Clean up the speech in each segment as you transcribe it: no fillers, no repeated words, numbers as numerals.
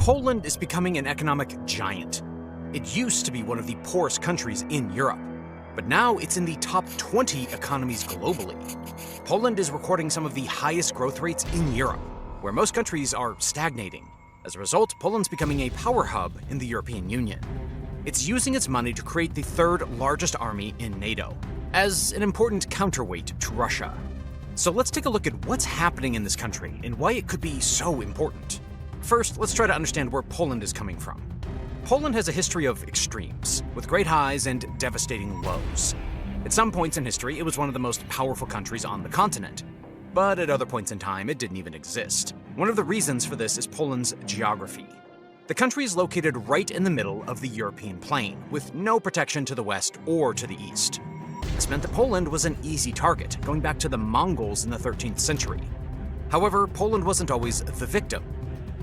Poland is becoming an economic giant. It used to be one of the poorest countries in Europe, but now it's in the top 20 economies globally. Poland is recording some of the highest growth rates in Europe, where most countries are stagnating. As a result, Poland's becoming a power hub in the European Union. It's using its money to create the third largest army in NATO, as an important counterweight to Russia. So let's take a look at what's happening in this country and why it could be so important. First, let's try to understand where Poland is coming from. Poland has a history of extremes, with great highs and devastating lows. At some points in history, it was one of the most powerful countries on the continent, but at other points in time, it didn't even exist. One of the reasons for this is Poland's geography. The country is located right in the middle of the European plain, with no protection to the west or to the east. This meant that Poland was an easy target, going back to the Mongols in the 13th century. However, Poland wasn't always the victim.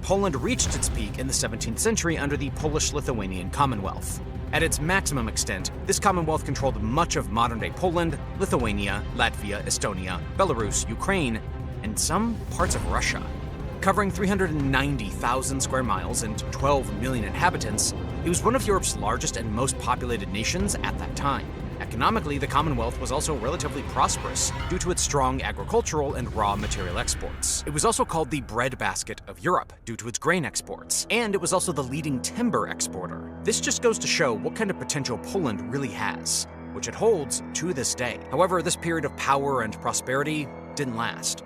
Poland reached its peak in the 17th century under the Polish-Lithuanian Commonwealth. At its maximum extent, this Commonwealth controlled much of modern-day Poland, Lithuania, Latvia, Estonia, Belarus, Ukraine, and some parts of Russia. Covering 390,000 square miles and 12 million inhabitants, it was one of Europe's largest and most populated nations at that time. Economically, the Commonwealth was also relatively prosperous due to its strong agricultural and raw material exports. It was also called the breadbasket of Europe due to its grain exports, and it was also the leading timber exporter. This just goes to show what kind of potential Poland really has, which it holds to this day. However, this period of power and prosperity didn't last.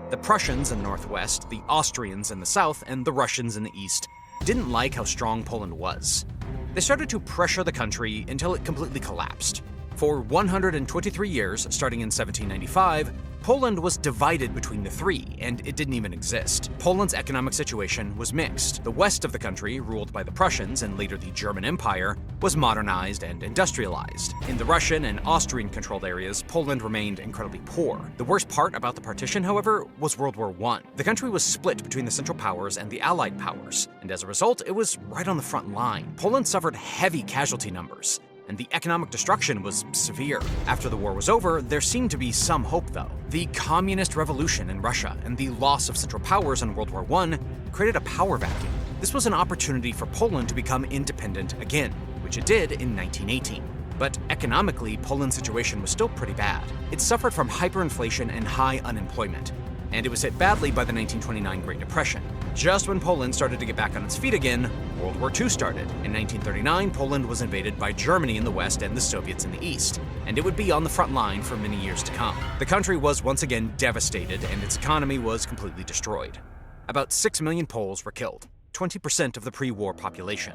The Prussians in the northwest, the Austrians in the south, and the Russians in the east didn't like how strong Poland was. They started to pressure the country until it completely collapsed. For 123 years, starting in 1795, Poland was divided between the three, and it didn't even exist. Poland's economic situation was mixed. The west of the country, ruled by the Prussians and later the German Empire, was modernized and industrialized. In the Russian and Austrian-controlled areas, Poland remained incredibly poor. The worst part about the partition, however, was World War I. The country was split between the Central Powers and the Allied powers, and as a result, it was right on the front line. Poland suffered heavy casualty numbers, and the economic destruction was severe. After the war was over, there seemed to be some hope, though. The communist revolution in Russia and the loss of Central Powers in World War I created a power vacuum. This was an opportunity for Poland to become independent again, which it did in 1918. But economically, Poland's situation was still pretty bad. It suffered from hyperinflation and high unemployment, and it was hit badly by the 1929 Great Depression. Just when Poland started to get back on its feet again, World War II started. In 1939, Poland was invaded by Germany in the west and the Soviets in the east, and it would be on the front line for many years to come. The country was once again devastated, and its economy was completely destroyed. About 6 million Poles were killed, 20% of the pre-war population.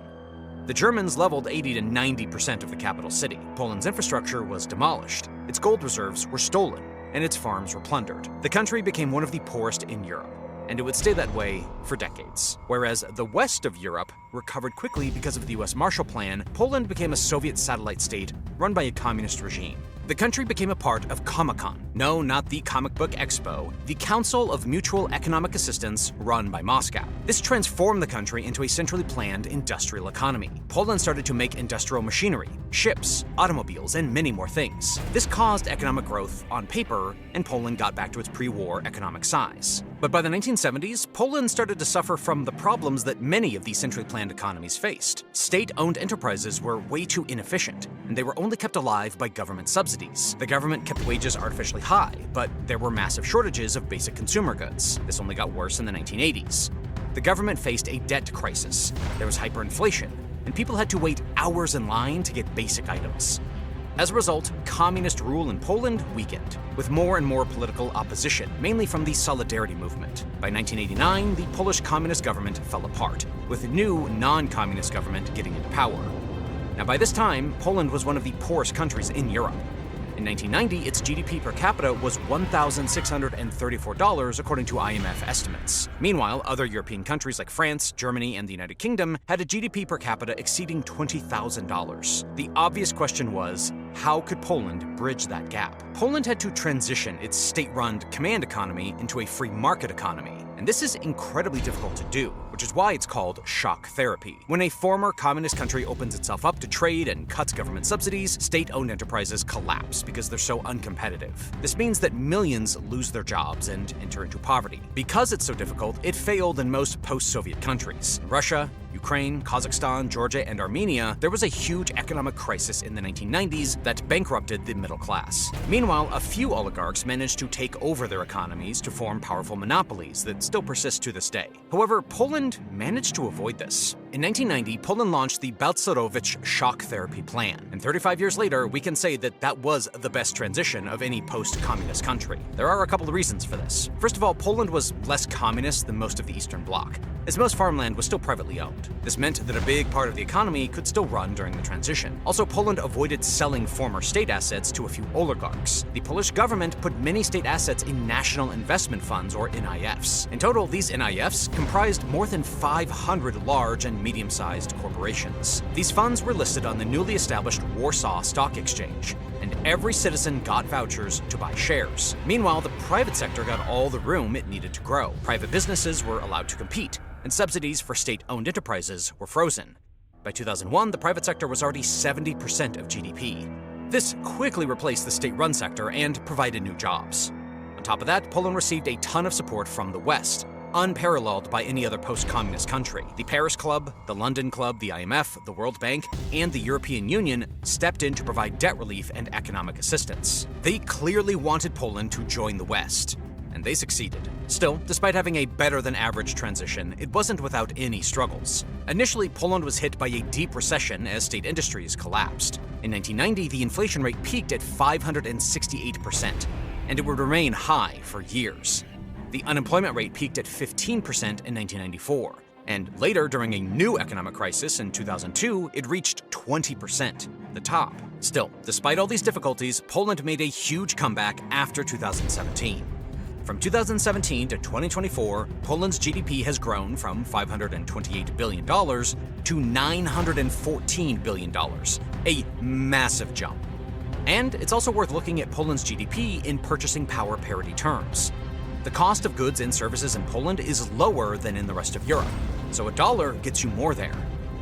The Germans leveled 80 to 90% of the capital city. Poland's infrastructure was demolished, its gold reserves were stolen, and its farms were plundered. The country became one of the poorest in Europe, and it would stay that way for decades. Whereas the west of Europe recovered quickly because of the US Marshall Plan, Poland became a Soviet satellite state run by a communist regime. The country became a part of Comecon. No, not the comic book expo, the Council of Mutual Economic Assistance run by Moscow. This transformed the country into a centrally planned industrial economy. Poland started to make industrial machinery, ships, automobiles, and many more things. This caused economic growth on paper, and Poland got back to its pre-war economic size. But by the 1970s, Poland started to suffer from the problems that many of these centrally planned economies faced. State-owned enterprises were way too inefficient, and they were only kept alive by government subsidies. The government kept wages artificially high, but there were massive shortages of basic consumer goods. This only got worse in the 1980s. The government faced a debt crisis. There was hyperinflation, and people had to wait hours in line to get basic items. As a result, communist rule in Poland weakened, with more and more political opposition, mainly from the Solidarity movement. By 1989, the Polish communist government fell apart, with a new non-communist government getting into power. Now, by this time, Poland was one of the poorest countries in Europe. In 1990, its GDP per capita was $1,634 according to IMF estimates. Meanwhile, other European countries like France, Germany, and the United Kingdom had a GDP per capita exceeding $20,000. The obvious question was, how could Poland bridge that gap? Poland had to transition its state-run command economy into a free market economy, and this is incredibly difficult to do, which which is why it's called shock therapy. When a former communist country opens itself up to trade and cuts government subsidies, state-owned enterprises collapse because they're so uncompetitive. This means that millions lose their jobs and enter into poverty. Because it's so difficult, it failed in most post-Soviet countries. In Russia, Ukraine, Kazakhstan, Georgia, and Armenia, there was a huge economic crisis in the 1990s that bankrupted the middle class. Meanwhile, a few oligarchs managed to take over their economies to form powerful monopolies that still persist to this day. However, Poland managed to avoid this. In 1990, Poland launched the Balcerowicz shock therapy plan, and 35 years later, we can say that that was the best transition of any post-communist country. There are a couple of reasons for this. First of all, Poland was less communist than most of the Eastern Bloc, as most farmland was still privately owned. This meant that a big part of the economy could still run during the transition. Also, Poland avoided selling former state assets to a few oligarchs. The Polish government put many state assets in national investment funds, or NIFs. In total, these NIFs comprised more than 500 large and medium-sized corporations. These funds were listed on the newly established Warsaw Stock Exchange, and every citizen got vouchers to buy shares. Meanwhile, the private sector got all the room it needed to grow. Private businesses were allowed to compete, and subsidies for state-owned enterprises were frozen. By 2001, the private sector was already 70% of GDP. This quickly replaced the state-run sector and provided new jobs. On top of that, Poland received a ton of support from the West, unparalleled by any other post-communist country. The Paris Club, the London Club, the IMF, the World Bank, and the European Union stepped in to provide debt relief and economic assistance. They clearly wanted Poland to join the West, and they succeeded. Still, despite having a better-than-average transition, it wasn't without any struggles. Initially, Poland was hit by a deep recession as state industries collapsed. In 1990, the inflation rate peaked at 568%, and it would remain high for years. The unemployment rate peaked at 15% in 1994, and later, during a new economic crisis in 2002, it reached 20%, the top. Still, despite all these difficulties, Poland made a huge comeback after 2017. From 2017 to 2024, Poland's GDP has grown from $528 billion to $914 billion, a massive jump. And it's also worth looking at Poland's GDP in purchasing power parity terms. The cost of goods and services in Poland is lower than in the rest of Europe, so a dollar gets you more there.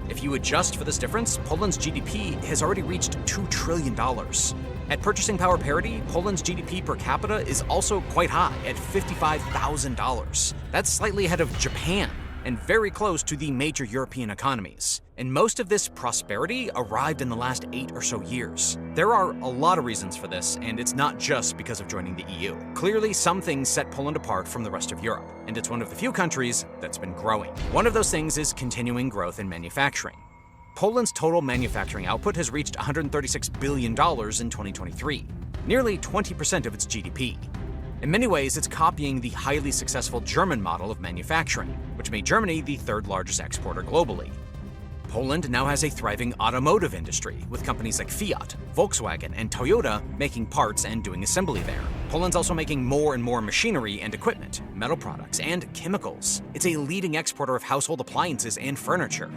If you adjust for this difference, Poland's GDP has already reached $2 trillion. At purchasing power parity, Poland's GDP per capita is also quite high at $55,000. That's slightly ahead of Japan and very close to the major European economies. And most of this prosperity arrived in the last 8 or so years. There are a lot of reasons for this, and it's not just because of joining the EU. Clearly, some things set Poland apart from the rest of Europe, and it's one of the few countries that's been growing. One of those things is continuing growth in manufacturing. Poland's total manufacturing output has reached $136 billion in 2023, nearly 20% of its GDP. In many ways, it's copying the highly successful German model of manufacturing, which made Germany the third largest exporter globally. Poland now has a thriving automotive industry, with companies like Fiat, Volkswagen, and Toyota making parts and doing assembly there. Poland's also making more and more machinery and equipment, metal products, and chemicals. It's a leading exporter of household appliances and furniture.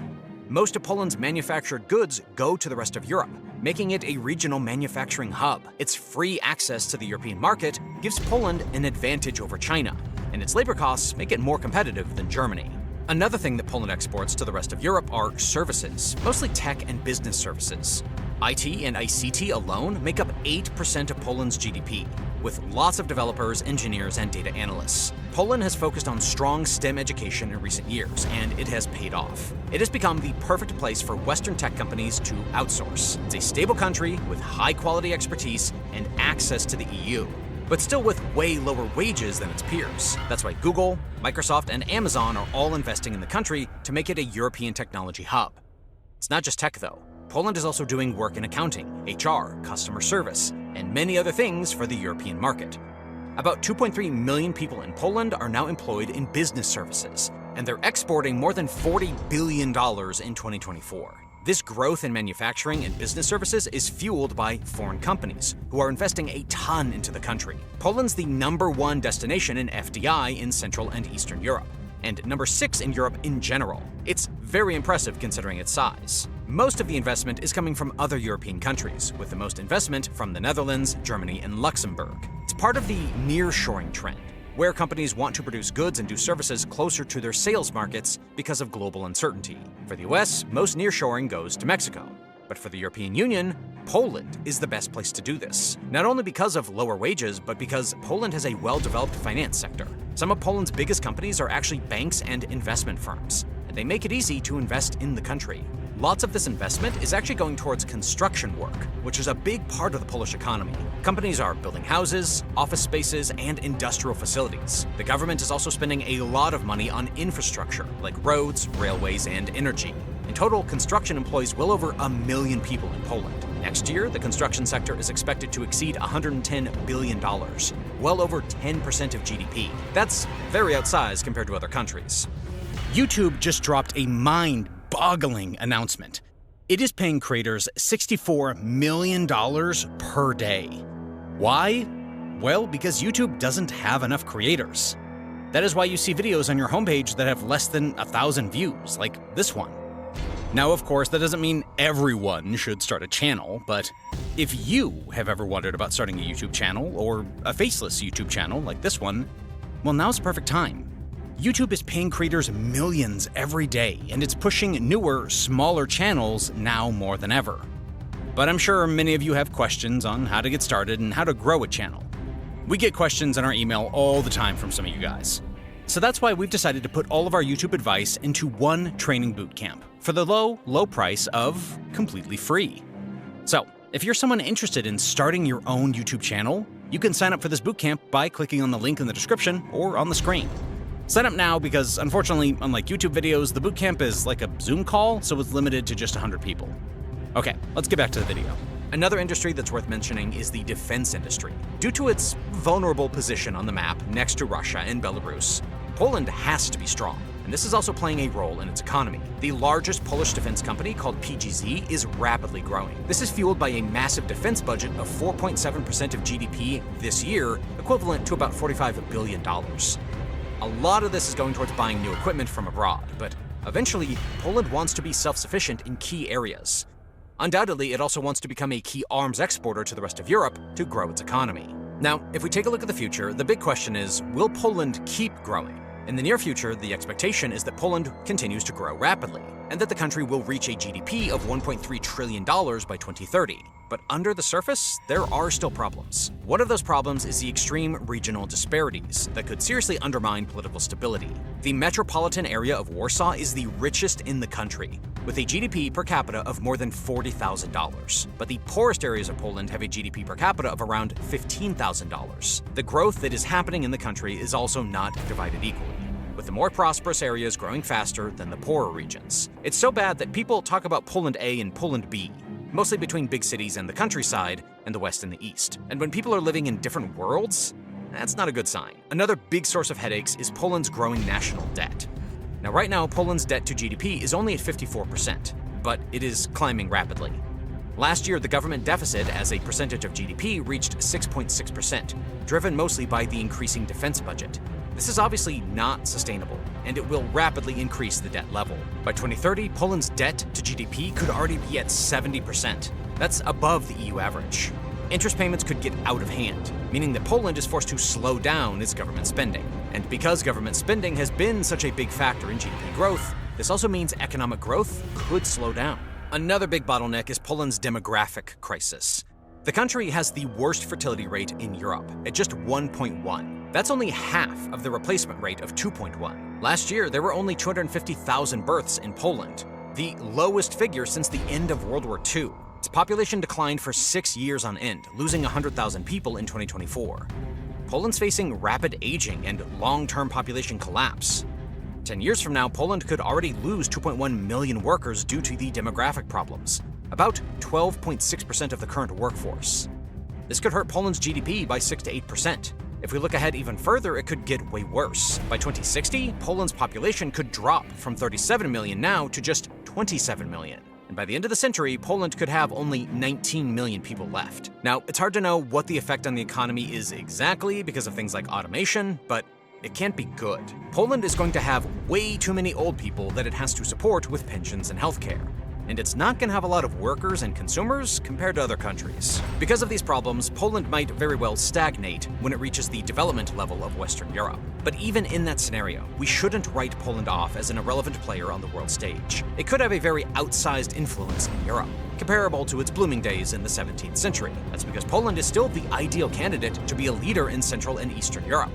Most of Poland's manufactured goods go to the rest of Europe, making it a regional manufacturing hub. Its free access to the European market gives Poland an advantage over China, and its labor costs make it more competitive than Germany. Another thing that Poland exports to the rest of Europe are services, mostly tech and business services. IT and ICT alone make up 8% of Poland's GDP, with lots of developers, engineers, and data analysts. Poland has focused on strong STEM education in recent years, and it has paid off. It has become the perfect place for Western tech companies to outsource. It's a stable country with high-quality expertise and access to the EU, but still with way lower wages than its peers. That's why Google, Microsoft, and Amazon are all investing in the country to make it a European technology hub. It's not just tech, though. Poland is also doing work in accounting, HR, customer service, and many other things for the European market. About 2.3 million people in Poland are now employed in business services, and they're exporting more than $40 billion in 2024. This growth in manufacturing and business services is fueled by foreign companies, who are investing a ton into the country. Poland's the #1 destination in FDI in Central and Eastern Europe, and #6 in Europe in general. It's very impressive considering its size. Most of the investment is coming from other European countries, with the most investment from the Netherlands, Germany, and Luxembourg. It's part of the nearshoring trend, where companies want to produce goods and do services closer to their sales markets because of global uncertainty. For the US, most nearshoring goes to Mexico. But for the European Union, Poland is the best place to do this. Not only because of lower wages, but because Poland has a well-developed finance sector. Some of Poland's biggest companies are actually banks and investment firms, and they make it easy to invest in the country. Lots of this investment is actually going towards construction work, which is a big part of the Polish economy. Companies are building houses, office spaces, and industrial facilities. The government is also spending a lot of money on infrastructure, like roads, railways, and energy. In total, construction employs well over 1 million people in Poland. Next year, the construction sector is expected to exceed $110 billion, well over 10% of GDP. That's very outsized compared to other countries. YouTube just dropped a mind-boggling announcement. It is paying creators $64 million per day. Why? Well, because YouTube doesn't have enough creators. That is why you see videos on your homepage that have less than 1,000 views, like this one. Now, of course, that doesn't mean everyone should start a channel, but if you have ever wondered about starting a YouTube channel, or a faceless YouTube channel like this one, well, now's the perfect time. YouTube is paying creators millions every day, and it's pushing newer, smaller channels now more than ever. But I'm sure many of you have questions on how to get started and how to grow a channel. We get questions in our email all the time from some of you guys. So that's why we've decided to put all of our YouTube advice into one training bootcamp for the low price of completely free. So, if you're someone interested in starting your own YouTube channel, you can sign up for this bootcamp by clicking on the link in the description or on the screen. Sign up now because, unfortunately, unlike YouTube videos, the bootcamp is like a Zoom call, so it's limited to just 100 people. Okay, let's get back to the video. Another industry that's worth mentioning is the defense industry. Due to its vulnerable position on the map next to Russia and Belarus, Poland has to be strong, and this is also playing a role in its economy. The largest Polish defense company, called PGZ, is rapidly growing. This is fueled by a massive defense budget of 4.7% of GDP this year, equivalent to about $45 billion. A lot of this is going towards buying new equipment from abroad, but eventually, Poland wants to be self-sufficient in key areas. Undoubtedly, it also wants to become a key arms exporter to the rest of Europe to grow its economy. Now, if we take a look at the future, the big question is, will Poland keep growing? In the near future, the expectation is that Poland continues to grow rapidly, and that the country will reach a GDP of $1.3 trillion by 2030. But under the surface, there are still problems. One of those problems is the extreme regional disparities that could seriously undermine political stability. The metropolitan area of Warsaw is the richest in the country, with a GDP per capita of more than $40,000. But the poorest areas of Poland have a GDP per capita of around $15,000. The growth that is happening in the country is also not divided equally, with the more prosperous areas growing faster than the poorer regions. It's so bad that people talk about Poland A and Poland B, mostly between big cities and the countryside, and the West and the East. And when people are living in different worlds, that's not a good sign. Another big source of headaches is Poland's growing national debt. Now, right now, Poland's debt to GDP is only at 54%, but it is climbing rapidly. Last year, the government deficit as a percentage of GDP reached 6.6%, driven mostly by the increasing defense budget. This is obviously not sustainable, and it will rapidly increase the debt level. By 2030, Poland's debt to GDP could already be at 70%. That's above the EU average. Interest payments could get out of hand, meaning that Poland is forced to slow down its government spending. And because government spending has been such a big factor in GDP growth, this also means economic growth could slow down. Another big bottleneck is Poland's demographic crisis. The country has the worst fertility rate in Europe, at just 1.1. That's only half of the replacement rate of 2.1. Last year, there were only 250,000 births in Poland, the lowest figure since the end of World War II. Its population declined for 6 years on end, losing 100,000 people in 2024. Poland's facing rapid aging and long-term population collapse. 10 years from now, Poland could already lose 2.1 million workers due to the demographic problems, about 12.6% of the current workforce. This could hurt Poland's GDP by 6 to 8%. If we look ahead even further, it could get way worse. By 2060, Poland's population could drop from 37 million now to just 27 million. And by the end of the century, Poland could have only 19 million people left. Now, it's hard to know what the effect on the economy is exactly because of things like automation, but it can't be good. Poland is going to have way too many old people that it has to support with pensions and healthcare. and it's not going to have a lot of workers and consumers compared to other countries. Because of these problems, Poland might very well stagnate when it reaches the development level of Western Europe. But even in that scenario, we shouldn't write Poland off as an irrelevant player on the world stage. It could have a very outsized influence in Europe, comparable to its blooming days in the 17th century. That's because Poland is still the ideal candidate to be a leader in Central and Eastern Europe.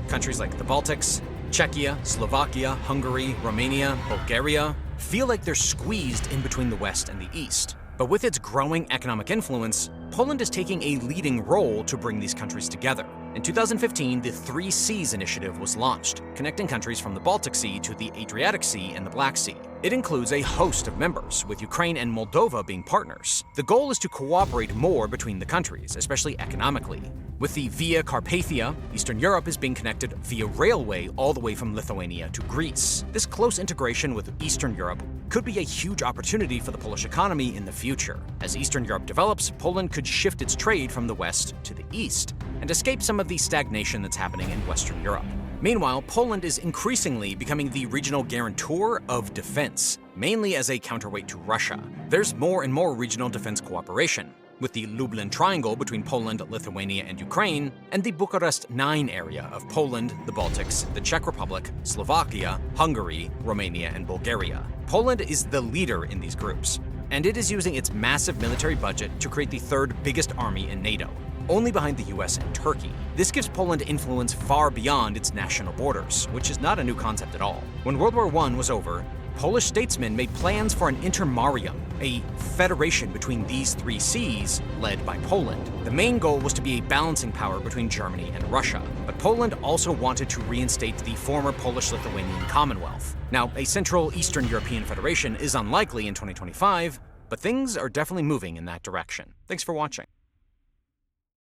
Countries like the Baltics, Czechia, Slovakia, Hungary, Romania, Bulgaria feel like they're squeezed in between the West and the East. But with its growing economic influence, Poland is taking a leading role to bring these countries together. In 2015, the Three Seas initiative was launched, connecting countries from the Baltic Sea to the Adriatic Sea and the Black Sea. It includes a host of members, with Ukraine and Moldova being partners. The goal is to cooperate more between the countries, especially economically. With the Via Carpathia, Eastern Europe is being connected via railway all the way from Lithuania to Greece. This close integration with Eastern Europe could be a huge opportunity for the Polish economy in the future. As Eastern Europe develops, Poland could shift its trade from the west to the east and escape some of the stagnation that's happening in Western Europe. Meanwhile, Poland is increasingly becoming the regional guarantor of defense, mainly as a counterweight to Russia. There's more and more regional defense cooperation, with the Lublin Triangle between Poland, Lithuania, and Ukraine, and the Bucharest 9 area of Poland, the Baltics, the Czech Republic, Slovakia, Hungary, Romania, and Bulgaria. Poland is the leader in these groups, and it is using its massive military budget to create the third biggest army in NATO, only behind the US and Turkey. This gives Poland influence far beyond its national borders, which is not a new concept at all. When World War I was over, Polish statesmen made plans for an intermarium, a federation between these three seas led by Poland. The main goal was to be a balancing power between Germany and Russia, but Poland also wanted to reinstate the former Polish-Lithuanian Commonwealth. Now, a Central Eastern European Federation is unlikely in 2025, but things are definitely moving in that direction. Thanks for watching.